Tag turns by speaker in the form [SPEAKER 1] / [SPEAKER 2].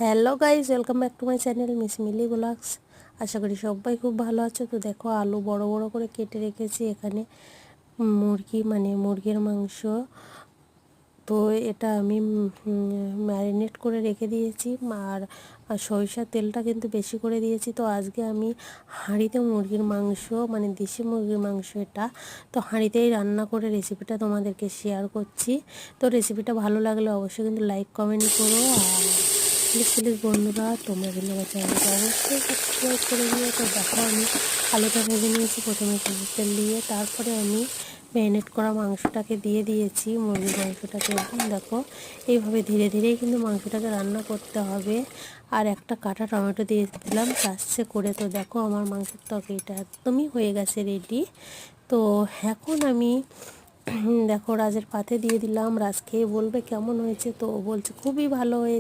[SPEAKER 1] Hello guys, welcome back to my channel Miss Mili vlogs. আশা করি সবাই খুব ভালো আছো। তো দেখো, আলু বড় বড় করে কেটে রেখেছি। এখানে মুরগির মাংস। তো এটা আমি ম্যারিনেট করে রেখে দিয়েছি। আর সরিষার তেলটা কিন্তু বেশি করে দিয়েছি। তো আজকে আমি হাঁড়িতে মুরগির মাংস, দেশি মুরগির মাংস এটা, তো হাঁড়িতেই রান্না করে রেসিপিটা তোমাদেরকে শেয়ার করছি। তো রেসিপিটা ভালো লাগলে অবশ্যই কিন্তু লাইক কমেন্ট করো। আর প্লিজ বন্ধুরা, তোমরা কিন্তু আমার চ্যানেলটা অবশ্যই সাবস্ক্রাইব করে দিও। তো দেখো, আমি আলুটা ভেজে নিয়েছি প্রথমে সরষের তেল দিয়ে, তারপরে আমি ম্যারিনেট করা মাংসটাকে দিয়ে দিয়েছি। মুরগির মাংসটাকে দেখো, এইভাবে ধীরে ধীরেই কিন্তু মাংসটাকে রান্না করতে হবে। আর একটা কাটা টমেটো দিয়ে দিলাম চাষে করে। তো দেখো, আমার মাংসের তরকারিটা একদমই হয়ে গেছে রেডি। তো এখন আমি দেখো রাজের পাতে দিয়ে দিলাম। রাজ খেয়ে বলবে কেমন হয়েছে। তো ও বলছে খুবই ভালো হয়েছে।